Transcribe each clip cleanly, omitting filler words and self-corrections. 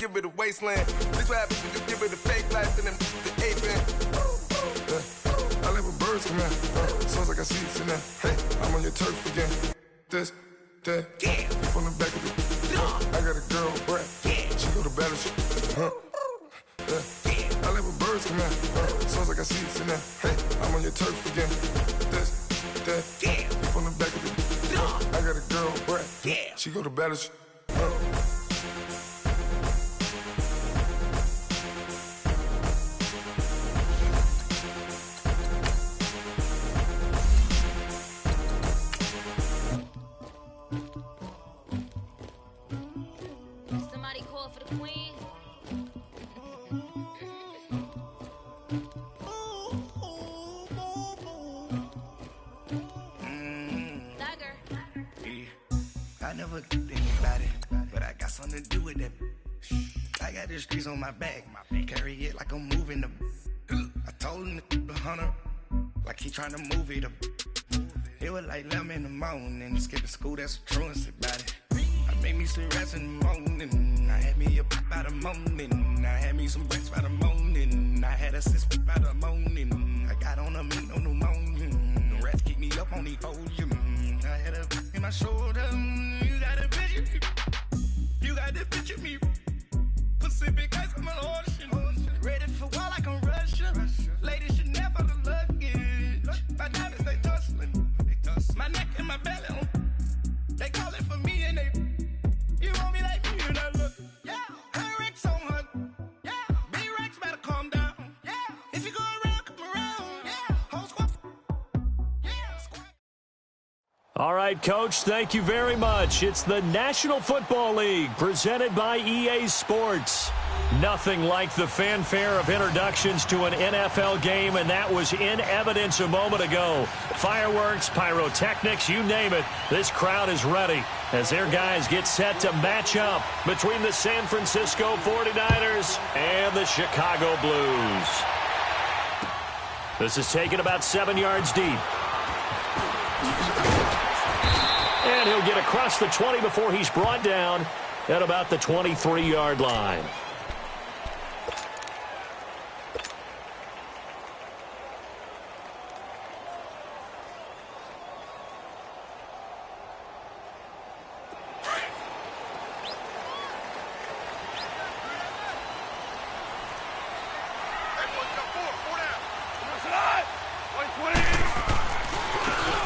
give it a wasteland. This what happens when you give it a fake life and then the ape in. I live with birds come in. Sounds like I see it in there. Hey, I'm on your turf again. This, that, yeah. From the back of the. I got a girl, Brad. Yeah. She go to battle. I live with birds come in. Sounds like I see it in there. Hey, I'm on your turf again. This, that, yeah. From the back of the. I got a girl, Brad. Yeah. She go to battle. Somebody call for the queen. I never did anybody, but I got something to do with that. I got the streets on my back, carry it like I'm moving them. I told him the hunter, like he trying to move it up. It was like 11 in the morning, skipping school, that's a truancy about it. I made me some rest in the morning, I had me a pop by the morning, I had me some breaks by the morning, I had a six by the morning, I got on a meat on the morning, the rats keep me up on the podium, I had a in my shoulder, you got a picture, you got the picture me, Pacific ice on my ocean, ready for war like I'm Russian, ladies should never the luggage, my diamonds they tussling, my neck and my belly on. They calling for me and they, you want me like me and I look, yeah. Her Rex on her, yeah. Big Rex better calm down, yeah. If you go around, come around, yeah. Whole squad, yeah. All right, Coach, thank you very much. It's the National Football League presented by EA Sports. Nothing like the fanfare of introductions to an NFL game, and that was in evidence a moment ago. Fireworks, pyrotechnics, you name it. This crowd is ready as their guys get set to match up between the San Francisco 49ers and the Chicago Blues. This is taken about 7 yards deep. And he'll get across the 20 before he's brought down at about the 23-yard line.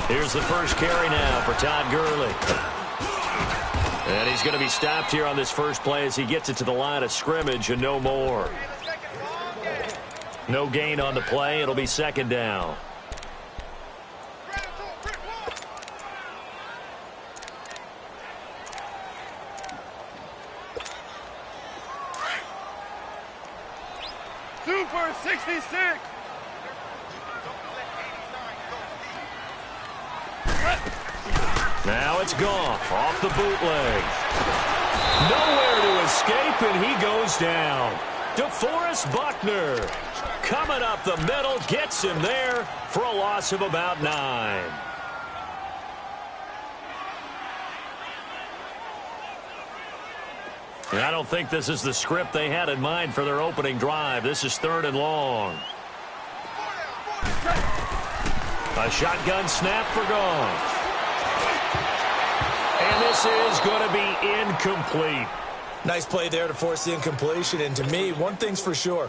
Here's the first carry now for Todd Gurley. And he's going to be stopped here on this first play as he gets it to the line of scrimmage and no more. No gain on the play. It'll be second down. Super 66. Now it's Goff off the bootleg. Nowhere to escape, and he goes down. DeForest Buckner coming up the middle, gets him there for a loss of about 9. And I don't think this is the script they had in mind for their opening drive. This is 3rd and long. A shotgun snap for Goff. And this is going to be incomplete. Nice play there to force the incompletion. And to me, one thing's for sure.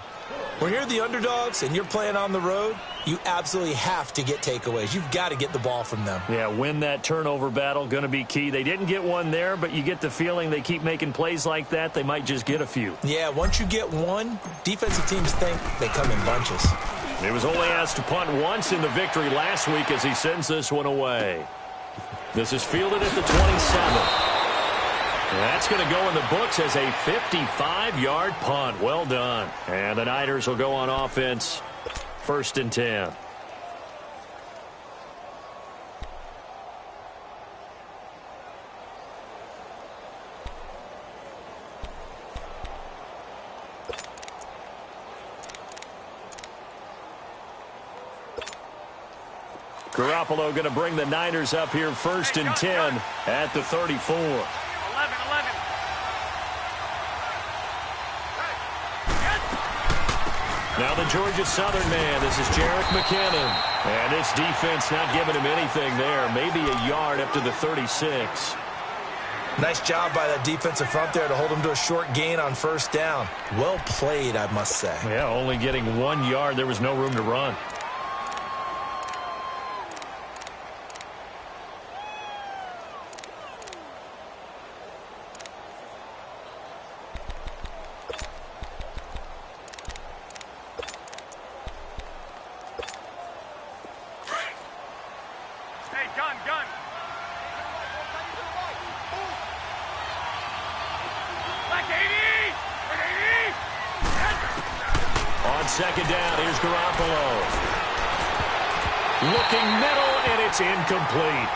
When you're the underdogs and you're playing on the road, you absolutely have to get takeaways. You've got to get the ball from them. Yeah, win that turnover battle, going to be key. They didn't get one there, but you get the feeling they keep making plays like that, they might just get a few. Yeah, once you get one, defensive teams think they come in bunches. He was only asked to punt once in the victory last week as he sends this one away. This is fielded at the 27. That's going to go in the books as a 55-yard punt. Well done. And the Niners will go on offense, 1st and 10. Garoppolo going to bring the Niners up here 1st and 10 at the 34. 11. Now the Georgia Southern man, this is Jerick McKinnon. And this defense not giving him anything there. Maybe a yard up to the 36. Nice job by that defensive front there to hold him to a short gain on first down. Well played, I must say. Yeah, only getting 1 yard. There was no room to run. Second down, here's Garoppolo. Looking middle, and it's incomplete.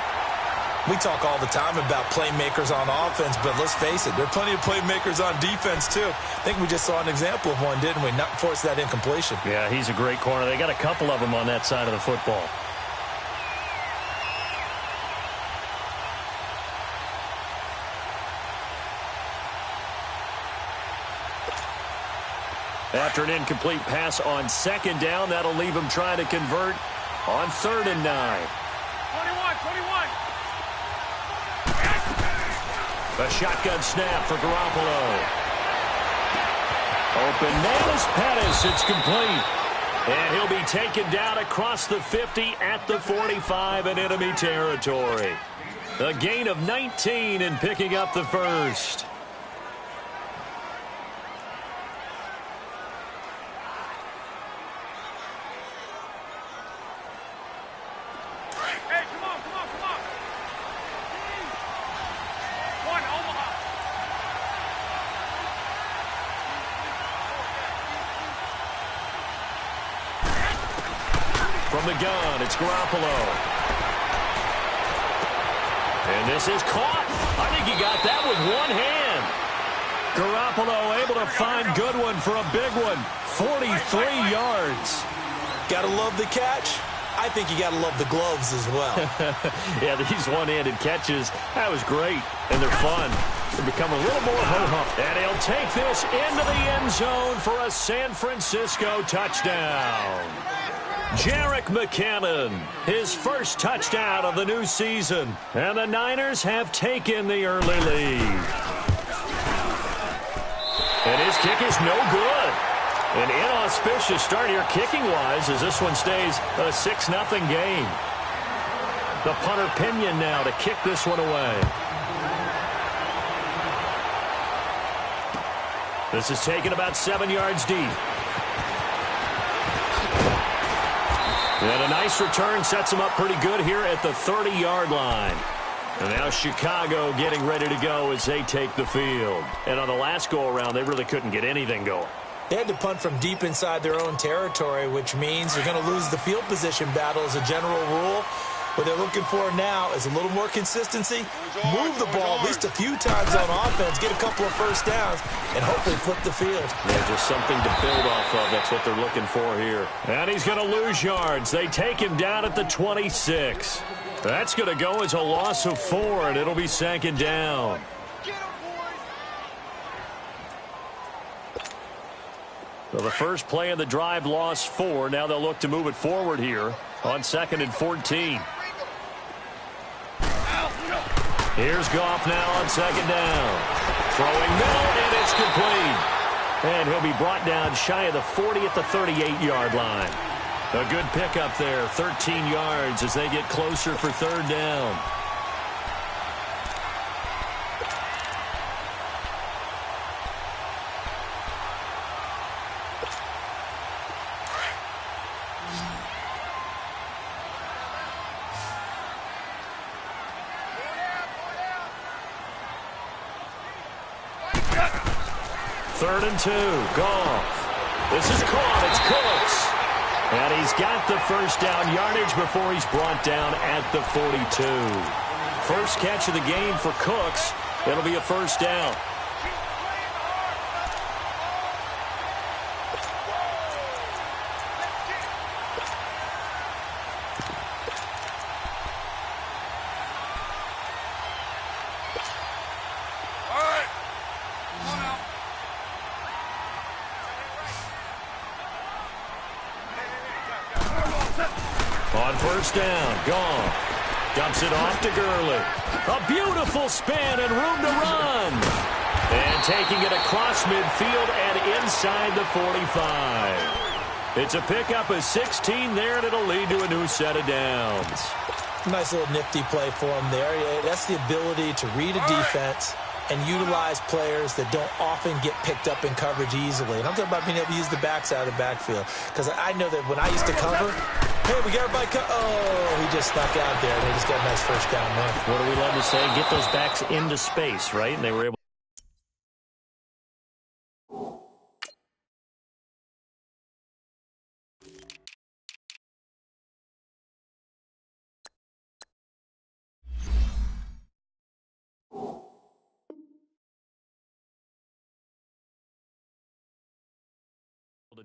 We talk all the time about playmakers on offense, but let's face it, there are plenty of playmakers on defense, too. I think we just saw an example of one, didn't we? Not force that incompletion. Yeah, he's a great corner. They got a couple of them on that side of the football. After an incomplete pass on second down, that'll leave him trying to convert on 3rd and 9. 21. A shotgun snap for Garoppolo. Open man is Pettis. It's complete. And he'll be taken down across the 50 at the 45 in enemy territory. A gain of 19 and picking up the first. From the gun, it's Garoppolo. And this is caught. I think he got that with one hand. Garoppolo able to find Goodwin for a big one. 43 yards. Gotta love the catch. I think you gotta love the gloves as well. Yeah, these one-handed catches, that was great. And they're fun. They become a little more ho-hum. And he'll take this into the end zone for a San Francisco touchdown. Jerick McKinnon, his first touchdown of the new season. And the Niners have taken the early lead. And his kick is no good. An inauspicious start here kicking-wise as this one stays a 6-0 game. The punter Pinion now to kick this one away. This is taken about 7 yards deep. And a nice return sets him up pretty good here at the 30-yard line. And now Chicago getting ready to go as they take the field. And on the last go-around, they really couldn't get anything going. They had to punt from deep inside their own territory, which means they're going to lose the field position battle as a general rule. What they're looking for now is a little more consistency, move the ball at least a few times on offense, get a couple of first downs, and hopefully flip the field. Yeah, just something to build off of. That's what they're looking for here. And he's going to lose yards. They take him down at the 26. That's going to go as a loss of 4, and it'll be 2nd down. So the first play of the drive lost 4. Now they'll look to move it forward here on 2nd and 14. Here's Goff now on 2nd down. Throwing middle, and it's complete. And he'll be brought down shy of the 40 at the 38-yard line. A good pickup there, 13 yards as they get closer for 3rd down. Third and 2, Goff. This is caught, it's Cooks. And he's got the first down yardage before he's brought down at the 42. First catch of the game for Cooks. It'll be a first down. first down. Gone. Dumps it off to Gurley. A beautiful spin and room to run. And taking it across midfield and inside the 45. It's a pickup of 16 there, and it'll lead to a new set of downs. Nice little nifty play for him there. Yeah, that's the ability to read a defense and utilize players that don't often get picked up in coverage easily. And I'm talking about being able to use the backside of the backfield. Because I know that when I used to cover, hey, we got everybody oh, he just snuck out there, and they just got a nice first down there. What do we love to say? Get those backs into space, right? And they were able to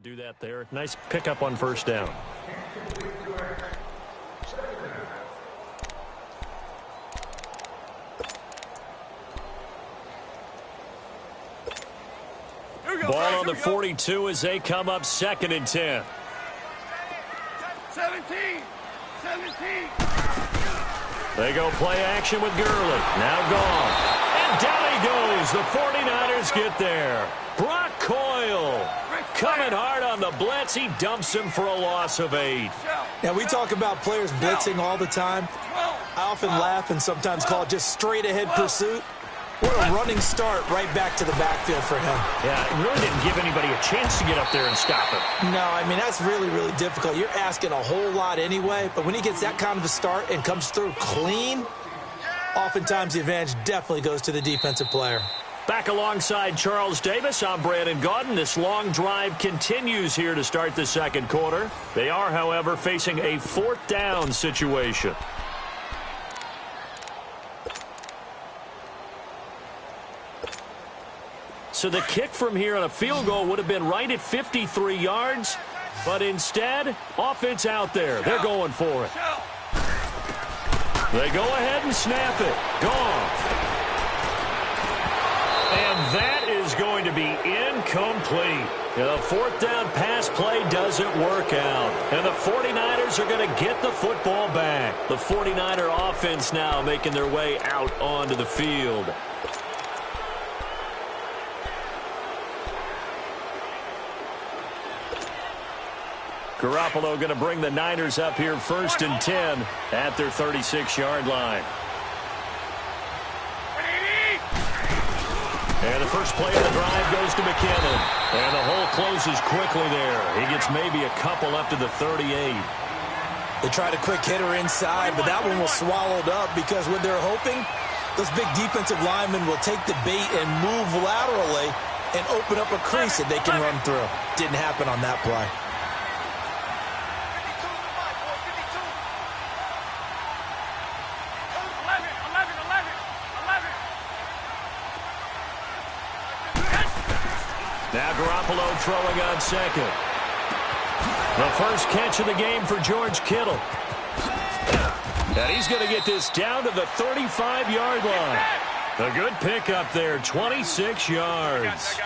do that there. Nice pickup on first down. Ball on the 42 as they come up 2nd and 10. 17. They go play action with Gurley. Now gone. And down he goes. The 49ers get there. Brock Coyle coming hard on the blitz. He dumps him for a loss of 8. Now, we talk about players blitzing all the time. I often laugh and sometimes call it just straight-ahead pursuit. What a running start right back to the backfield for him. Yeah, it really didn't give anybody a chance to get up there and stop it. No, I mean, that's really, really difficult. You're asking a whole lot anyway, but when he gets that kind of a start and comes through clean, oftentimes the advantage definitely goes to the defensive player. Back alongside Charles Davis, I'm Brandon Gaudin. This long drive continues here to start the second quarter. They are, however, facing a 4th down situation. So the kick from here on a field goal would have been right at 53 yards, but instead, offense out there. They're going for it. They go ahead and snap it. Gone. And that is going to be incomplete. The 4th down pass play doesn't work out. And the 49ers are going to get the football back. The 49er offense now making their way out onto the field. Garoppolo going to bring the Niners up here 1st and 10 at their 36-yard line. And the first play of the drive goes to McKinnon. And the hole closes quickly there. He gets maybe a couple up to the 38. They tried a quick hitter inside, but that one was swallowed up because what they're hoping, those big defensive linemen will take the bait and move laterally and open up a crease that they can run through. Didn't happen on that play. Now Garoppolo throwing on second. The first catch of the game for George Kittle. And he's going to get this down to the 35-yard line. A good pickup there, 26 yards.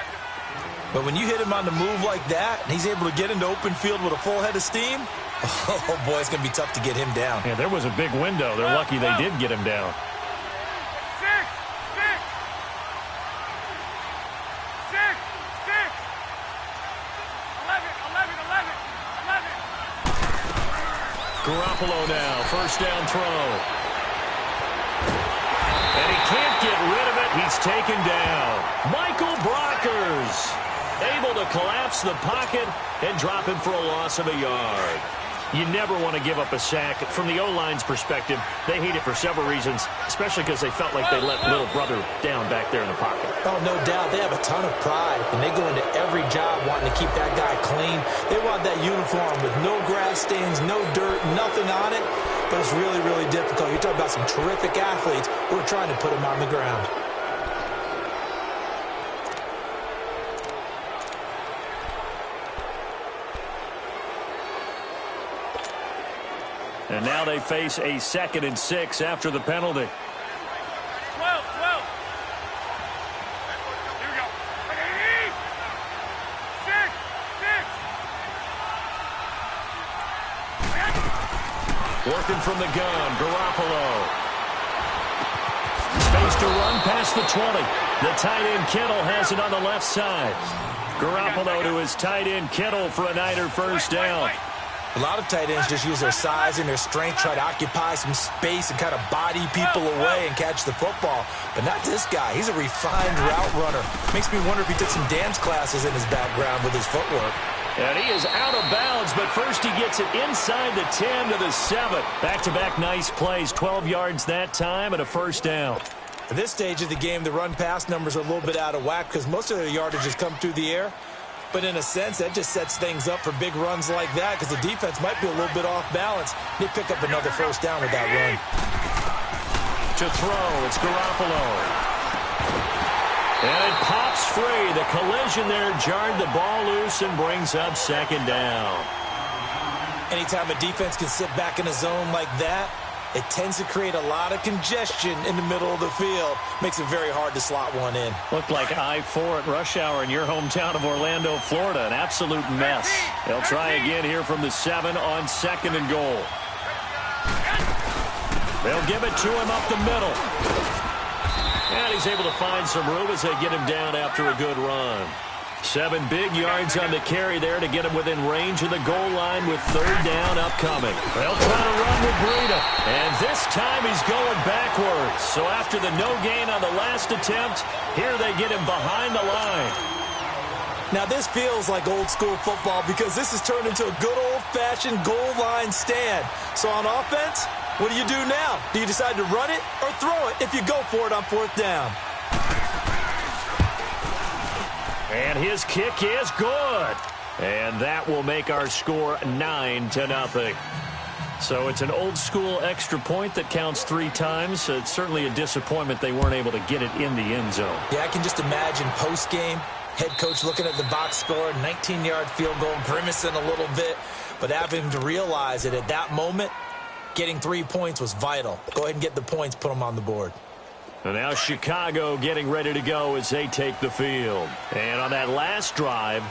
But when you hit him on the move like that, and he's able to get into open field with a full head of steam, oh, boy, it's going to be tough to get him down. Yeah, there was a big window. They're lucky they did get him down. Garoppolo now, first down throw. And he can't get rid of it. He's taken down. Michael Brockers able to collapse the pocket and drop him for a loss of a yard. You never want to give up a sack. From the O-line's perspective, they hate it for several reasons, especially because they felt like they let little brother down back there in the pocket. Oh, no doubt. They have a ton of pride, and they go into every job wanting to keep that guy clean. They want that uniform with no grass stains, no dirt, nothing on it. But it's really, really difficult. You're talking about some terrific athletes who are trying to put him on the ground. And now they face a 2nd and 6 after the penalty. 12. Here we go. 6. Working from the gun, Garoppolo. Space to run past the 20. The tight end Kittle has it on the left side. Garoppolo to his tight end Kittle for a Niner first down. A lot of tight ends just use their size and their strength, try to occupy some space and kind of body people away and catch the football. But not this guy. He's a refined route runner. Makes me wonder if he took some dance classes in his background with his footwork. And he is out of bounds, but first he gets it inside the 10 to the 7. Back-to-back nice plays, 12 yards that time and a first down. At this stage of the game, the run-pass numbers are a little bit out of whack because most of their yardage has come through the air. But in a sense, that just sets things up for big runs like that because the defense might be a little bit off balance. They pick up another first down with that run. To throw, it's Garoppolo. And it pops free. The collision there jarred the ball loose and brings up second down. Anytime a defense can sit back in a zone like that, it tends to create a lot of congestion in the middle of the field. Makes it very hard to slot one in. Looked like I-4 at rush hour in your hometown of Orlando, Florida. An absolute mess. They'll try again here from the 7 on second and goal. They'll give it to him up the middle. And he's able to find some room as they get him down after a good run. 7 big yards on the carry there to get him within range of the goal line with third down upcoming. They'll try to run with Breida. And this time he's going backwards. So after the no gain on the last attempt, here they get him behind the line. Now this feels like old school football because this has turned into a good old-fashioned goal line stand. So on offense, what do you do now? Do you decide to run it or throw it if you go for it on fourth down? And his kick is good. And that will make our score 9-0. So it's an old-school extra point that counts 3 times. It's certainly a disappointment they weren't able to get it in the end zone. Yeah, I can just imagine post-game, head coach looking at the box score, 19-yard field goal, grimacing a little bit, but having to realize that at that moment, getting 3 points was vital. Go ahead and get the points, put them on the board. And now Chicago getting ready to go as they take the field. And on that last drive,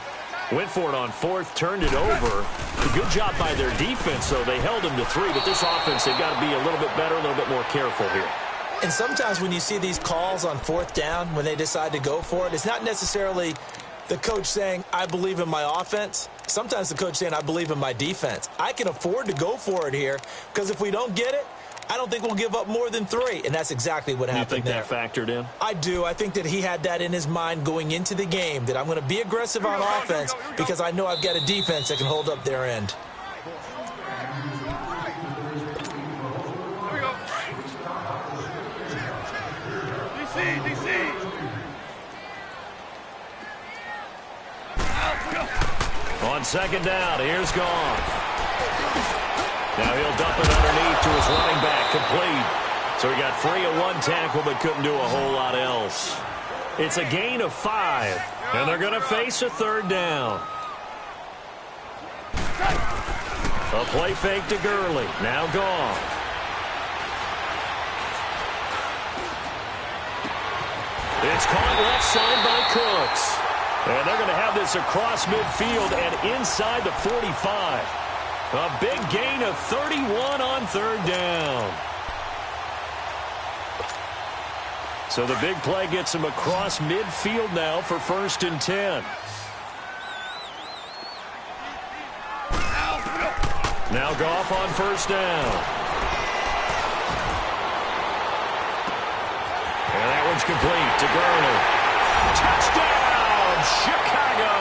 went for it on fourth, turned it over. A good job by their defense, though. They held them to 3, but this offense, they've got to be a little bit better, a little bit more careful here. And sometimes when you see these calls on fourth down, when they decide to go for it, it's not necessarily the coach saying, I believe in my offense. Sometimes the coach saying, I believe in my defense. I can afford to go for it here because if we don't get it, I don't think we'll give up more than 3, and that's exactly what happened there. You think that factored in? I do. I think that he had that in his mind going into the game, that I'm going to be aggressive on offense because I know I've got a defense that can hold up their end. On second down, here's Goff. Now he'll dump it underneath to his running back, complete. So he got free of 1 tackle but couldn't do a whole lot else. It's a gain of 5, and they're going to face a third down. A play fake to Gurley. Now Goff. It's caught left side by Cooks. And they're going to have this across midfield and inside the 45. A big gain of 31 on third down. So the big play gets him across midfield now for 1st and 10. Now Goff on 1st down. And that one's complete to Gurley. Touchdown, Chicago!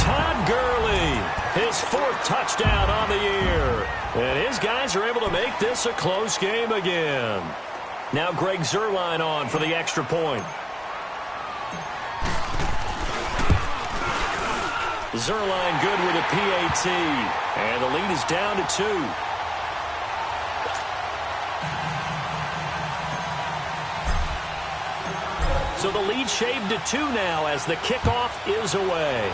Todd Gurley, his 4th touchdown on the year. And his guys are able to make this a close game again. Now Greg Zuerlein on for the extra point. Zuerlein good with a PAT. And the lead is down to 2. So the lead shaved to 2 now as the kickoff is away.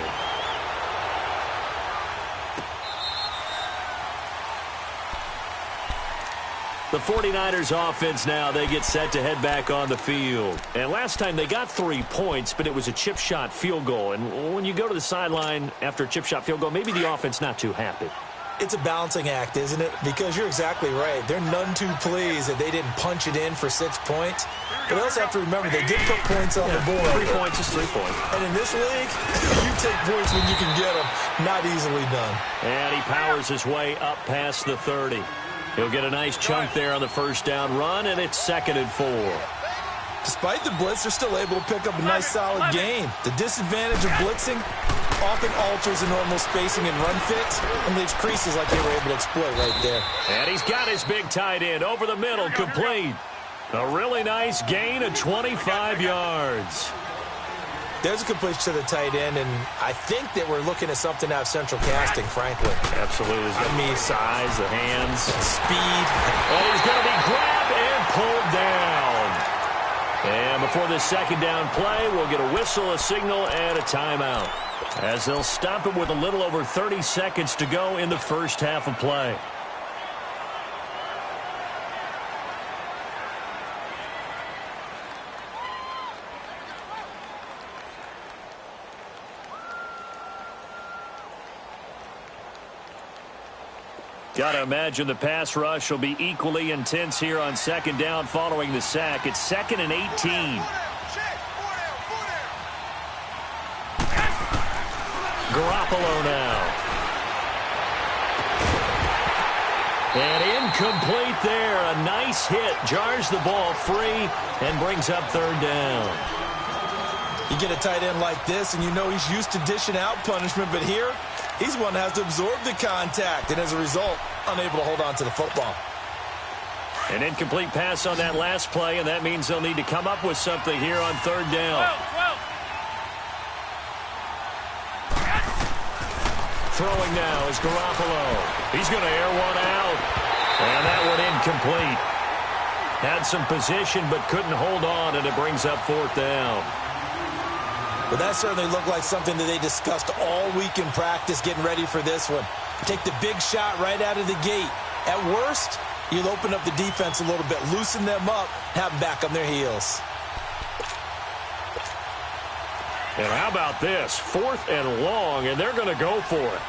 The 49ers offense now, they get set to head back on the field. And last time they got 3 points, but it was a chip shot field goal. And when you go to the sideline after a chip shot field goal, maybe the offense not too happy. It's a balancing act, isn't it? Because you're exactly right. They're none too pleased that they didn't punch it in for 6 points. But they also have to remember they did put points on the board. 3 points is 3 points. And in this league, you take points when you can get them. Not easily done. And he powers his way up past the 30. He'll get a nice chunk there on the first down run, and it's 2nd and 4. Despite the blitz, they're still able to pick up a nice, solid gain. The disadvantage of blitzing often alters the normal spacing and run fits and leaves creases like they were able to exploit right there. And he's got his big tight end over the middle, complete. A really nice gain of 25 yards. There's a completion to the tight end, and I think that we're looking at something out of central casting, frankly. Absolutely. I mean, size, the hands, speed. And he's going to be grabbed and pulled down. And before this second down play, we'll get a whistle, a signal, and a timeout, as they'll stop him with a little over 30 seconds to go in the first half of play. Got to imagine the pass rush will be equally intense here on second down following the sack. It's 2nd and 18. Garoppolo now. And incomplete there. A nice hit. Jars the ball free and brings up 3rd down. You get a tight end like this, and you know he's used to dishing out punishment, but here, he's one that has to absorb the contact, and as a result, unable to hold on to the football. An incomplete pass on that last play, and that means they'll need to come up with something here on 3rd down. Throwing now is Garoppolo. He's going to air one out, and that one incomplete. Had some position, but couldn't hold on, and it brings up 4th down. Well, that certainly looked like something that they discussed all week in practice getting ready for this one. Take the big shot right out of the gate. At worst, you'll open up the defense a little bit, loosen them up, have them back on their heels. And how about this? 4th and long, and they're going to go for it.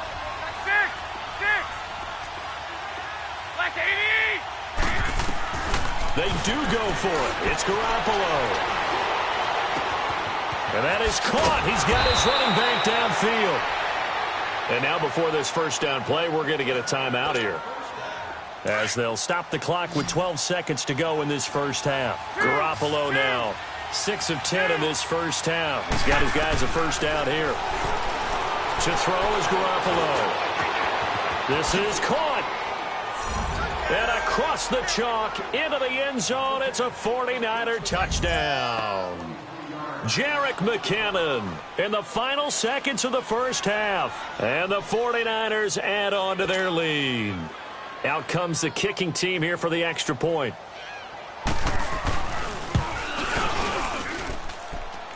They do go for it. It's Garoppolo. And that is caught. He's got his running back downfield. And now before this first down play, we're going to get a timeout here, as they'll stop the clock with 12 seconds to go in this first half. Garoppolo now, 6 of 10 in this first half. He's got his guys a first down here. To throw is Garoppolo. This is caught. And across the chalk into the end zone. It's a 49er touchdown. Jerick McKinnon in the final seconds of the first half. And the 49ers add on to their lead. Out comes the kicking team here for the extra point.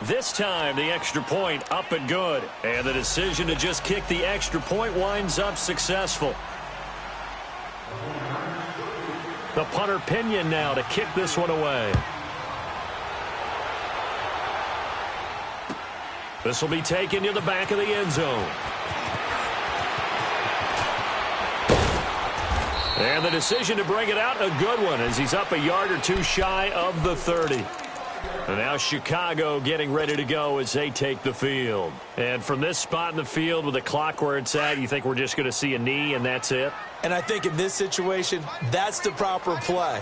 This time, the extra point up and good. And the decision to just kick the extra point winds up successful. The punter Pinion now to kick this one away. This will be taken to the back of the end zone. And the decision to bring it out, a good one, as he's up a yard or two shy of the 30. And now Chicago getting ready to go as they take the field. And from this spot in the field with the clock where it's at, you think we're just going to see a knee and that's it? And I think in this situation, that's the proper play.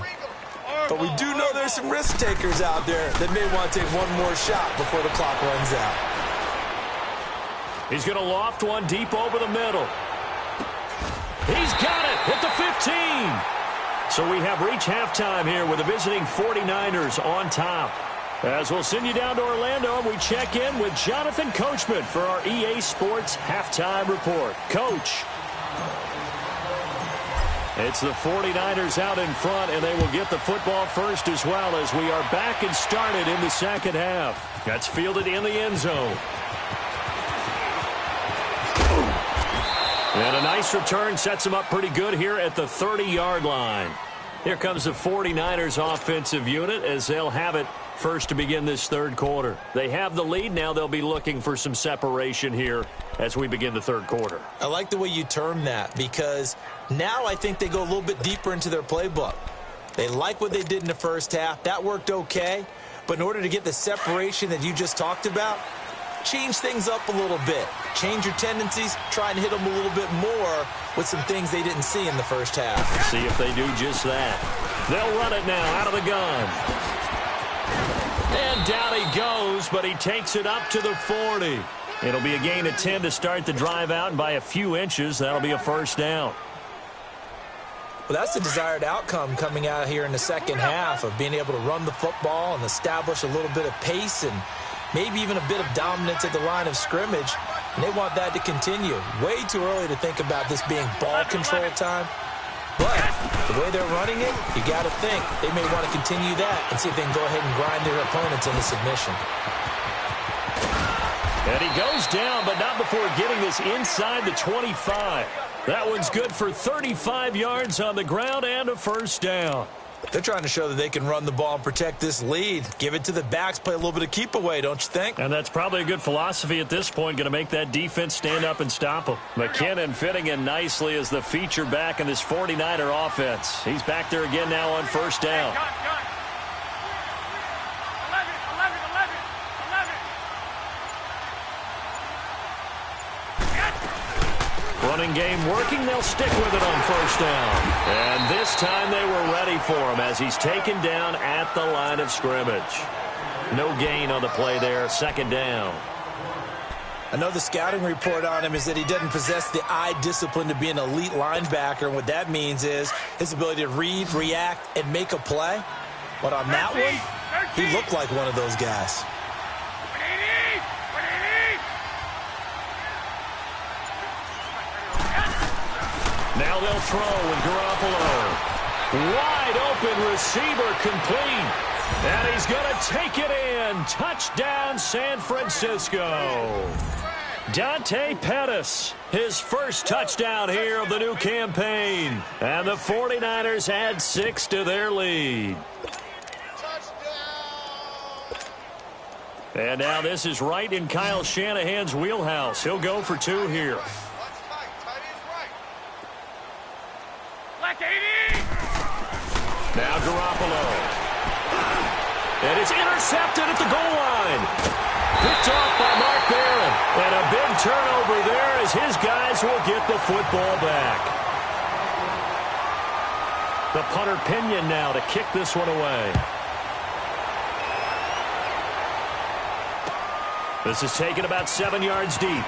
But we do know there's some risk takers out there that may want to take one more shot before the clock runs out. He's going to loft one deep over the middle. He's got it at the 15. So we have reached halftime here with the visiting 49ers on top. As we'll send you down to Orlando, and we check in with Jonathan Coachman for our EA Sports Halftime Report. Coach. It's the 49ers out in front, and they will get the football first as well, as we are back and started in the second half. That's fielded in the end zone. And a nice return sets them up pretty good here at the 30-yard line. Here comes the 49ers offensive unit as they'll have it first to begin this third quarter. They have the lead. Now they'll be looking for some separation here as we begin the third quarter. I like the way you term that, because now I think they go a little bit deeper into their playbook. They like what they did in the first half. That worked okay. But in order to get the separation that you just talked about, change things up a little bit. Change your tendencies. Try and hit them a little bit more with some things they didn't see in the first half. See if they do just that. They'll run it now out of the gun. And down he goes, but he takes it up to the 40. It'll be a gain of 10 to start the drive out, and by a few inches, that'll be a first down. Well, that's the desired outcome coming out here in the second half, of being able to run the football and establish a little bit of pace and maybe even a bit of dominance at the line of scrimmage. And they want that to continue. Way too early to think about this being ball control time. But the way they're running it, you got to think they may want to continue that and see if they can go ahead and grind their opponents into submission. And he goes down, but not before getting this inside the 25. That one's good for 35 yards on the ground and a first down. They're trying to show that they can run the ball and protect this lead. Give it to the backs, play a little bit of keep away, don't you think? And that's probably a good philosophy at this point, going to make that defense stand up and stop them. McKinnon fitting in nicely as the feature back in this 49er offense. He's back there again now on first down. Running game working. They'll stick with it on first down. And this time they were ready for him as he's taken down at the line of scrimmage. No gain on the play there. Second down. I know the scouting report on him is that he doesn't possess the eye discipline to be an elite linebacker. And what that means is his ability to read, react, and make a play. But on that one, he looked like one of those guys. Now they'll throw with Garoppolo. Wide open receiver complete. And he's going to take it in. Touchdown, San Francisco. Dante Pettis, his first touchdown here of the new campaign. And the 49ers add 6 to their lead. And now this is right in Kyle Shanahan's wheelhouse. He'll go for 2 here. Now Garoppolo. And it's intercepted at the goal line. Picked off by Mark Barron. And a big turnover there as his guys will get the football back. The punter Pinion now to kick this one away. This is taken about 7 yards deep.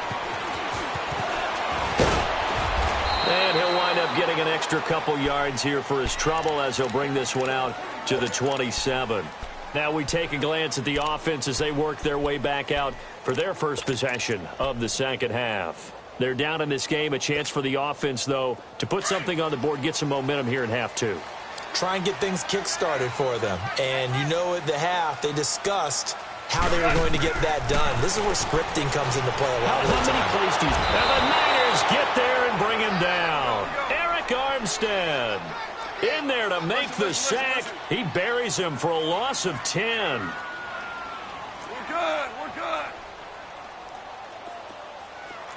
And he'll wind up getting an extra couple yards here for his trouble as he'll bring this one out to the 27. Now we take a glance at the offense as they work their way back out for their first possession of the second half. They're down in this game. A chance for the offense, though, to put something on the board, get some momentum here in half 2. Try and get things kick-started for them. And you know at the half they discussed how they were going to get that done. This is where scripting comes into play a lot of the time. How many plays do you... And the Niners get there and bring him down. Eric Armstead in there to make the sack. He buries him for a loss of 10. We're good. We're good.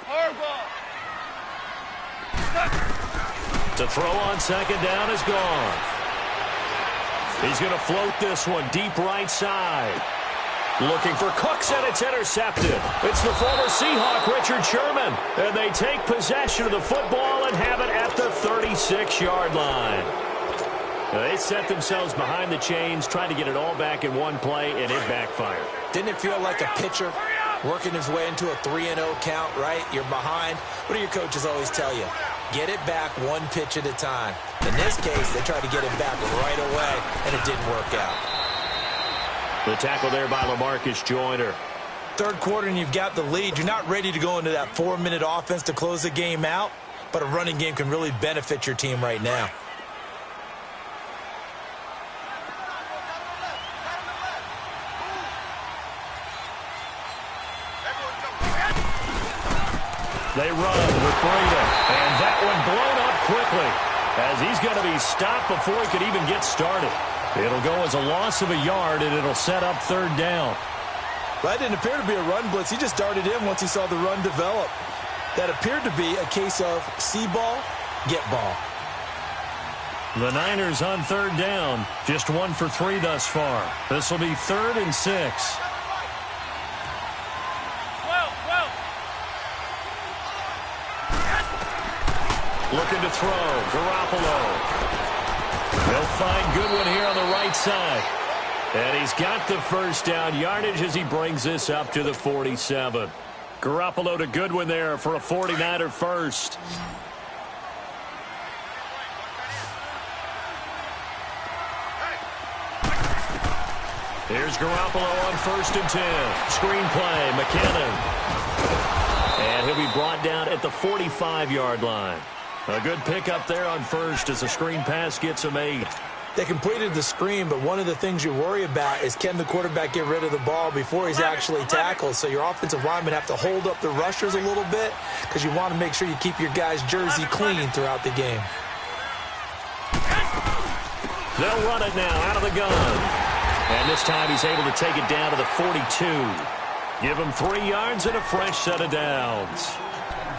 Hardball. To throw on second down is gone. He's going to float this one deep right side. Looking for Cooks, and it's intercepted. It's the former Seahawk, Richard Sherman. And they take possession of the football and have it at the 36-yard line. They set themselves behind the chains, trying to get it all back in one play, and it backfired. Didn't it feel like a pitcher working his way into a 3-0 count, right? You're behind. What do your coaches always tell you? Get it back one pitch at a time. In this case, they tried to get it back right away, and it didn't work out. The tackle there by LaMarcus Joyner. Third quarter and you've got the lead. You're not ready to go into that 4-minute offense to close the game out, but a running game can really benefit your team right now. They run with Breda, and that one blown up quickly as he's going to be stopped before he could even get started. It'll go as a loss of a yard, and it'll set up third down. That didn't appear to be a run blitz. He just darted in once he saw the run develop. That appeared to be a case of see ball, get ball. The Niners on third down. Just 1 for 3 thus far. This will be 3rd and 6. Looking to throw. Garoppolo. They'll find Goodwin here on the right side. And he's got the first down yardage as he brings this up to the 47. Garoppolo to Goodwin there for a 49er first. Here's Garoppolo on 1st and 10. Screen play, McKinnon. And he'll be brought down at the 45-yard line. A good pickup there on first as the screen pass gets him 8. They completed the screen, but one of the things you worry about is can the quarterback get rid of the ball before he's actually tackled. So your offensive linemen have to hold up the rushers a little bit because you want to make sure you keep your guy's jersey clean throughout the game. They'll run it now out of the gun. And this time he's able to take it down to the 42. Give him 3 yards and a fresh set of downs.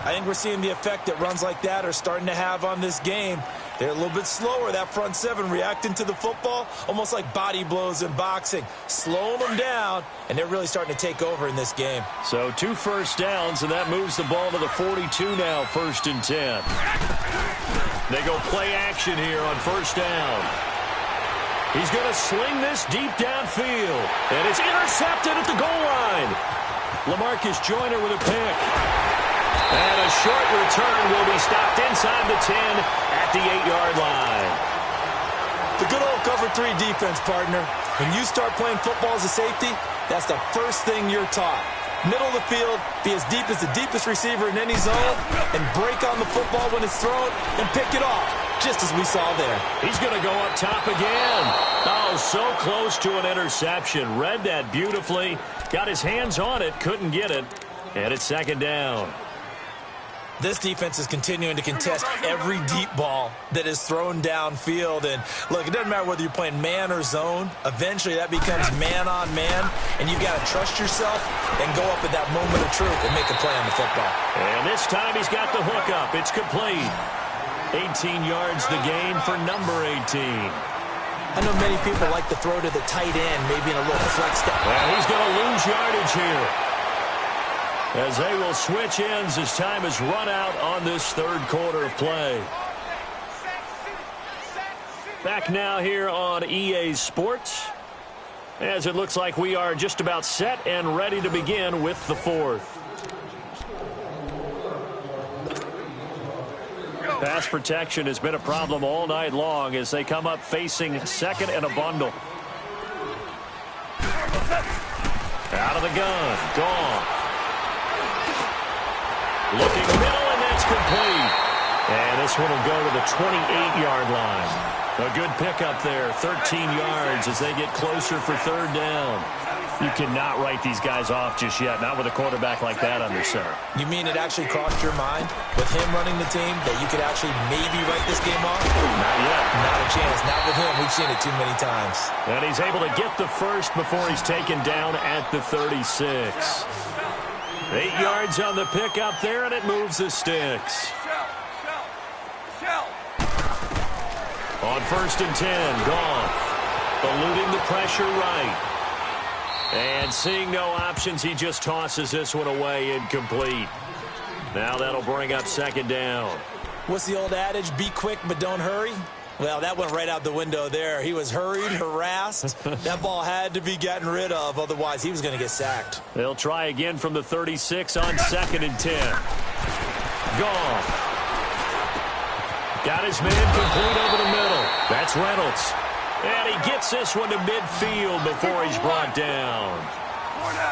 I think we're seeing the effect that runs like that are starting to have on this game. They're a little bit slower, that front 7 reacting to the football, almost like body blows in boxing, slowing them down, and they're really starting to take over in this game. So 2 first downs, and that moves the ball to the 42 now, 1st and 10. They go play action here on 1st down. He's going to sling this deep downfield, and it's intercepted at the goal line. LaMarcus Joyner with a pick. And a short return will be stopped inside the 10 at the 8-yard line. The good old cover 3 defense, partner. When you start playing football as a safety, that's the first thing you're taught. Middle of the field, be as deep as the deepest receiver in any zone, and break on the football when it's thrown and pick it off, just as we saw there. He's going to go up top again. Oh, so close to an interception. Read that beautifully. Got his hands on it, couldn't get it. And it's 2nd down. This defense is continuing to contest every deep ball that is thrown downfield. And, look, it doesn't matter whether you're playing man or zone. Eventually, that becomes man-on-man, and you've got to trust yourself and go up at that moment of truth and make a play on the football. And this time he's got the hook up. It's complete. 18 yards the gain for number 18. I know many people like to throw to the tight end, maybe in a little flex step. Well, he's going to lose yardage here, as they will switch ends as time is run out on this 3rd quarter of play. Back now here on EA Sports, as it looks like we are just about set and ready to begin with the 4th. Pass protection has been a problem all night long as they come up facing 2nd and a bundle. Out of the gun, gone. Looking middle, and that's complete. And this one will go to the 28-yard line. A good pickup there, 13 yards as they get closer for 3rd down. You cannot write these guys off just yet, not with a quarterback like that under center. You mean it actually crossed your mind with him running the team that you could actually maybe write this game off? Not yet. Not a chance. Not with him. We've seen it too many times. And he's able to get the first before he's taken down at the 36. 8 yards on the pickup there, and it moves the sticks. On 1st and 10, Goff eluding the pressure right. And seeing no options, he just tosses this one away, incomplete. Now that'll bring up 2nd down. What's the old adage? Be quick, but don't hurry. Well, that went right out the window there. He was hurried, harassed. That ball had to be gotten rid of, otherwise he was going to get sacked. They'll try again from the 36 on 2nd and 10. Goff. Got his man complete over the middle. That's Reynolds. And he gets this one to midfield before he's brought down.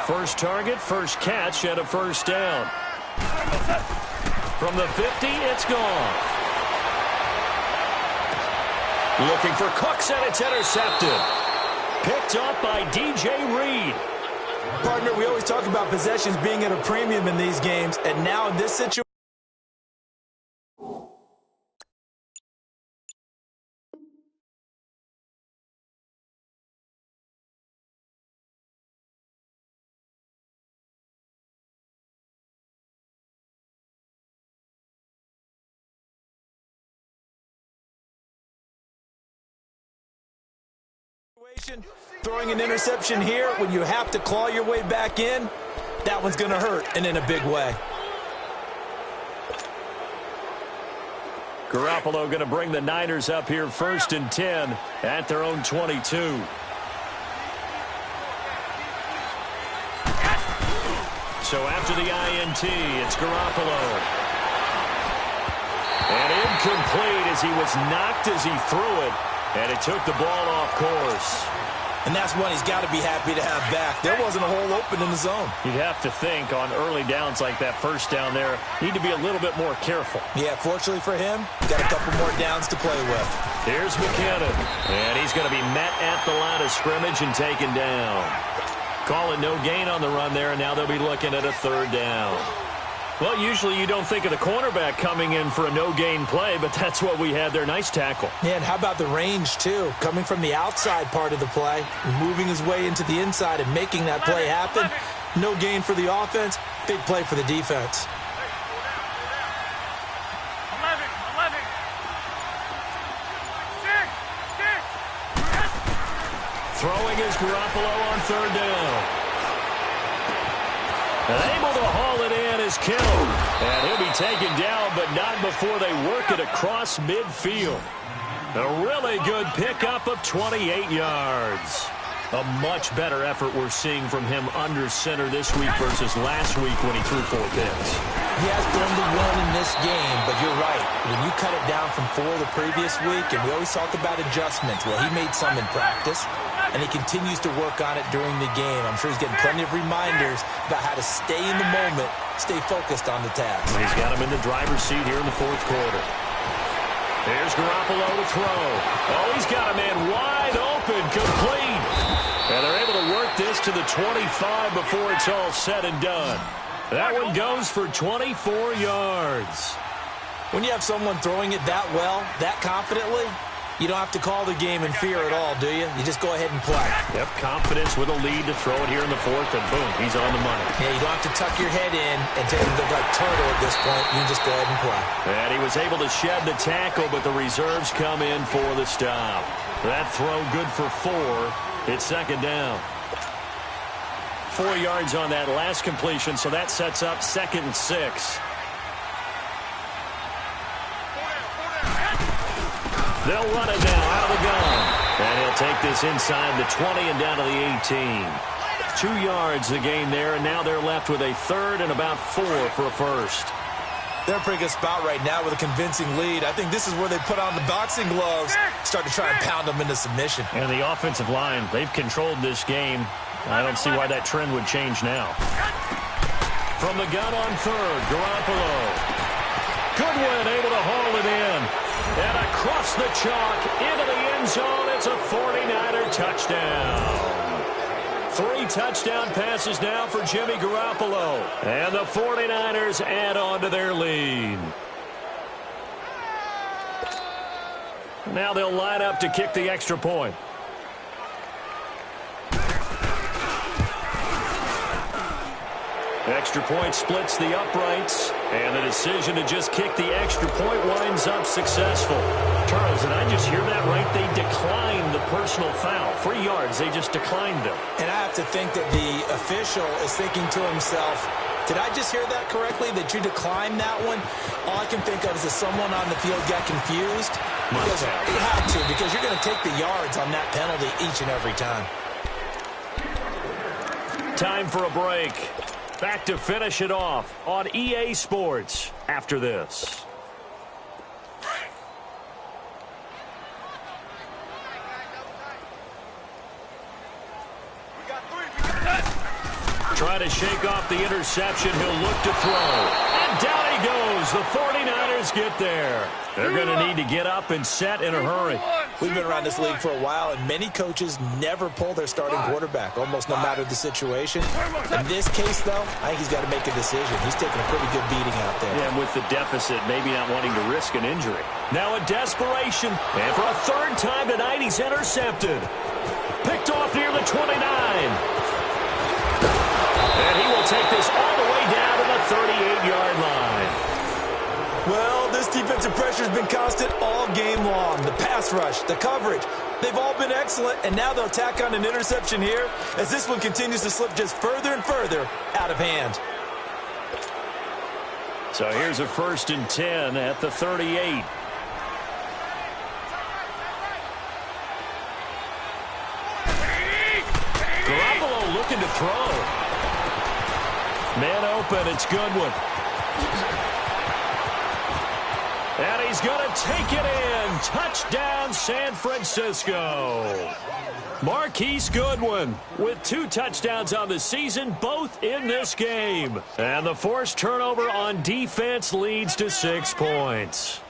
First target, first catch, and a 1st down. From the 50, it's gone. Looking for Cooks, and it's intercepted. Picked up by DJ Reed. Partner, we always talk about possessions being at a premium in these games, and now in this situation, situation. Throwing an interception here when you have to claw your way back in, that one's going to hurt, and in a big way. Garoppolo going to bring the Niners up here 1st and 10 at their own 22. So after the INT, it's Garoppolo. And incomplete as he was knocked as he threw it, and it took the ball off course. And that's one he's got to be happy to have back. There wasn't a hole open in the zone. You'd have to think on early downs like that first down there, need to be a little bit more careful. Yeah, fortunately for him, got a couple more downs to play with. Here's McKinnon, and he's going to be met at the line of scrimmage and taken down. Calling no gain on the run there, and now they'll be looking at a 3rd down. Well, usually you don't think of the cornerback coming in for a no-gain play, but that's what we had there. Nice tackle. Yeah, and how about the range, too? Coming from the outside part of the play, moving his way into the inside and making that play happen. No gain for the offense, big play for the defense. 11. 6. Throwing is Garoppolo on 3rd down. And able to haul it in is Kittle. And he'll be taken down, but not before they work it across midfield. A really good pickup of 28 yards. A much better effort we're seeing from him under center this week versus last week when he threw 4 picks. He has thrown the 1 in this game, but you're right. When you cut it down from 4 the previous week, and we always talk about adjustments, well, he made some in practice. And he continues to work on it during the game. I'm sure he's getting plenty of reminders about how to stay in the moment, stay focused on the task. He's got him in the driver's seat here in the 4th quarter. Here's Garoppolo to throw. Oh, he's got a man wide open, complete. And they're able to work this to the 25 before it's all said and done. That one goes for 24 yards. When you have someone throwing it that well, that confidently, you don't have to call the game in fear at all, do you? You just go ahead and play. Yep, confidence with a lead to throw it here in the 4th, and boom, he's on the money. Yeah, you don't have to tuck your head in and take him to like turtle at this point. You can just go ahead and play. And he was able to shed the tackle, but the reserves come in for the stop. That throw good for 4. It's 2nd down. 4 yards on that last completion, so that sets up 2nd and 6. They'll run it now out of the gun. And he'll take this inside the 20 and down to the 18. 2 yards the gain there, and now they're left with a 3rd and about 4 for a 1st. They're in a pretty good spot right now with a convincing lead. I think this is where they put on the boxing gloves, start to try and pound them into submission. And the offensive line, they've controlled this game. I don't see why that trend would change now. From the gun on 3rd, Garoppolo. Goodwin able to haul it in. And across the chalk into the end zone, it's a 49er touchdown. 3 touchdown passes now for Jimmy Garoppolo. And the 49ers add on to their lead. Now they'll line up to kick the extra point. Extra point splits the uprights, and the decision to just kick the extra point winds up successful. Charles, did I just hear that right? They declined the personal foul. 3 yards, they just declined them. And I have to think that the official is thinking to himself, did I just hear that correctly, that you declined that one? All I can think of is that someone on the field got confused. Because you have to, because you're going to take the yards on that penalty each and every time. Time for a break. Back to finish it off on EA Sports after this. Trying to shake off the interception. He'll look to throw. And down he goes. The 49ers get there. They're going to need to get up and set in a hurry. We've been around this league for a while, and many coaches never pull their starting quarterback, almost no matter the situation. In this case, though, I think he's got to make a decision. He's taking a pretty good beating out there. Yeah, and with the deficit, maybe not wanting to risk an injury. Now a desperation, and for a 3rd time tonight, he's intercepted. Picked off near the 29. And he will take this all the way down to the 38-yard line. Well, this defensive pressure has been constant all game long. The pass rush, the coverage, They've all been excellent, and now they'll tack on an interception here as this one continues to slip just further and further out of hand. So here's a 1st and 10 at the 38. Garoppolo looking to throw. Man open, it's Goodwin. And he's going to take it in. Touchdown, San Francisco. Marquise Goodwin with 2 touchdowns on the season, both in this game. And the forced turnover on defense leads to 6 points.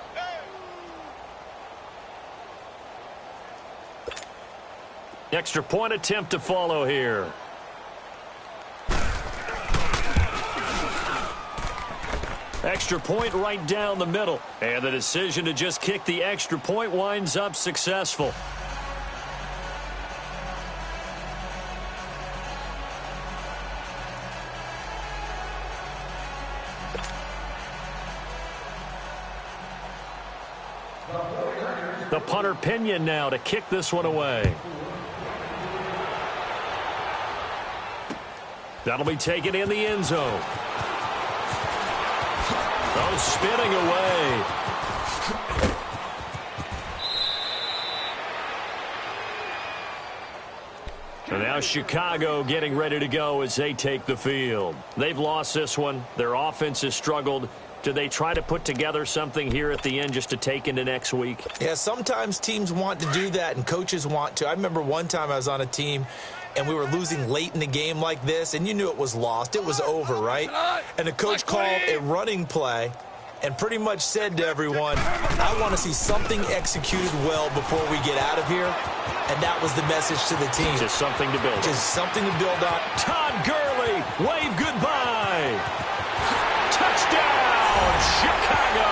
Extra point attempt to follow here. Extra point right down the middle. And the decision to just kick the extra point winds up successful. The punter Pinion now to kick this one away. That'll be taken in the end zone. Oh, spinning away. And now Chicago getting ready to go as they take the field. They've lost this one. Their offense has struggled. Do they try to put together something here at the end just to take into next week? Yeah, sometimes teams want to do that and coaches want to. I remember one time I was on a team and we were losing late in the game like this, and you knew it was lost. It was over, right? And the coach called a running play and pretty much said to everyone, I want to see something executed well before we get out of here. And that was the message to the team. Just something to build on. Just something to build on. Todd Gurley, wave goodbye. Touchdown, Chicago.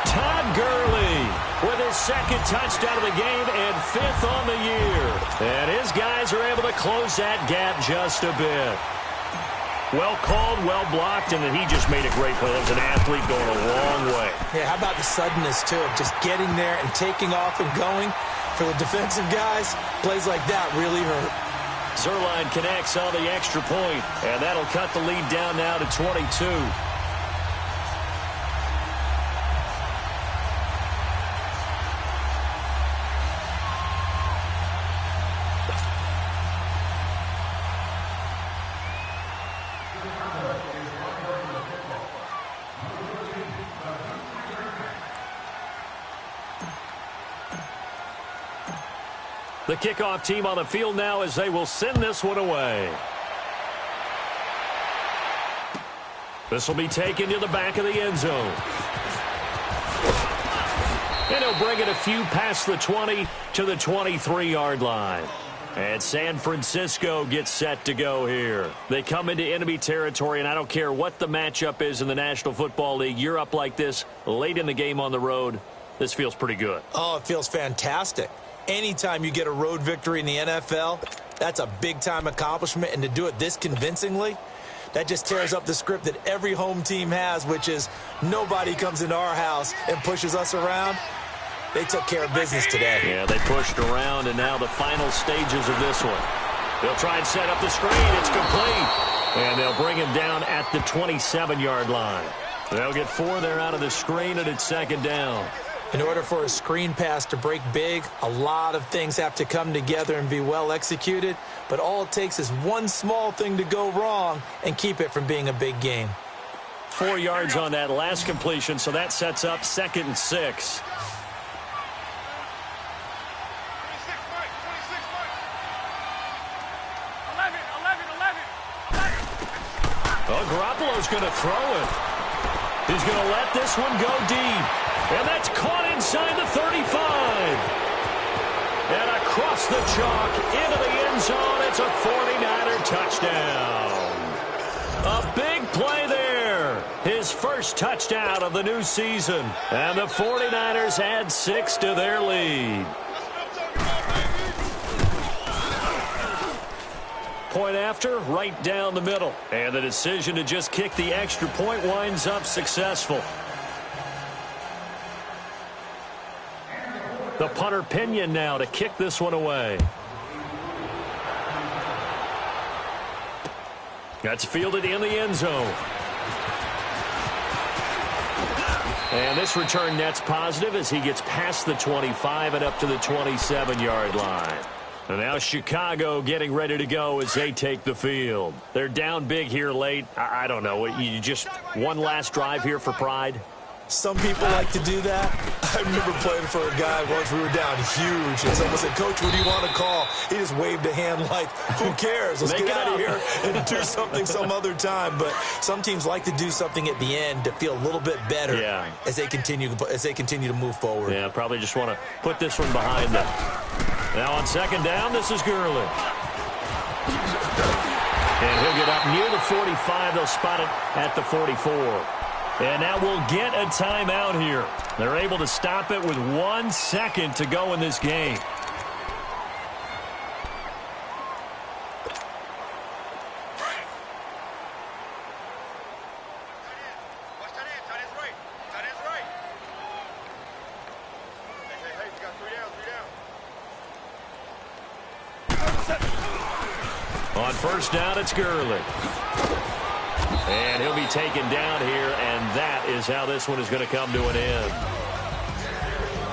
Todd Gurley with his 2nd touchdown of the game and 5th on the year. And his guys are able to close that gap just a bit. Well called, well blocked, and then he just made a great play. That was an athlete going a long way. Yeah, how about the suddenness, too, of just getting there and taking off and going? For the defensive guys, plays like that really hurt. Zuerlein connects on the extra point, and that'll cut the lead down now to 22. The kickoff team on the field now as they will send this one away. This will be taken to the back of the end zone. And he'll bring it a few past the 20 to the 23-yard line. And San Francisco gets set to go here. They come into enemy territory, and I don't care what the matchup is in the National Football League. You're up like this late in the game on the road. This feels pretty good. Oh, it feels fantastic. Anytime you get a road victory in the NFL, that's a big-time accomplishment. And to do it this convincingly, that just tears up the script that every home team has, which is nobody comes into our house and pushes us around. They took care of business today. Yeah, they pushed around, and now the final stages of this one. They'll try and set up the screen. It's complete. And they'll bring him down at the 27-yard line. They'll get 4 there out of the screen, and it's 2nd down. In order for a screen pass to break big, a lot of things have to come together and be well executed. But all it takes is one small thing to go wrong and keep it from being a big game. 4 yards on that last completion, so that sets up 2nd and 6. Oh, Garoppolo's going to throw it. He's going to let this one go deep. And that's caught inside the 35. And across the chalk into the end zone. It's a 49er touchdown. A big play there. His first touchdown of the new season. And the 49ers add 6 to their lead. Point after, right down the middle. And the decision to just kick the extra point winds up successful. The punter Pinion now to kick this one away. That's fielded in the end zone. And this return net's positive as he gets past the 25 and up to the 27-yard line. And now Chicago getting ready to go as they take the field. They're down big here late. I don't know. You just one last drive here for pride? Some people like to do that. I remember playing for a guy once we were down huge, and someone said, "Coach, what do you want to call?" He just waved a hand like, who cares? Let's get out of here and do something some other time. But some teams like to do something at the end to feel a little bit better as they continue to move forward. Yeah, probably just want to put this one behind them. Now on second down, this is Gurley. And he'll get up near the 45. They'll spot it at the 44. And now we'll get a timeout here. They're able to stop it with 1 second to go in this game. On first down, it's Gurley. And he'll be taken down here, and that is how this one is going to come to an end.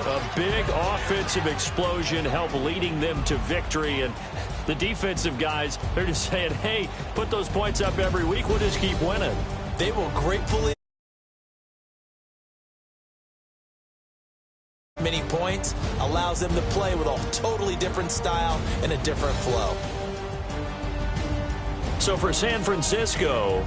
A big offensive explosion helped leading them to victory, and the defensive guys, they're just saying, hey, put those points up every week, we'll just keep winning. They will gratefully many points, allows them to play with a totally different style and a different flow. So for San Francisco,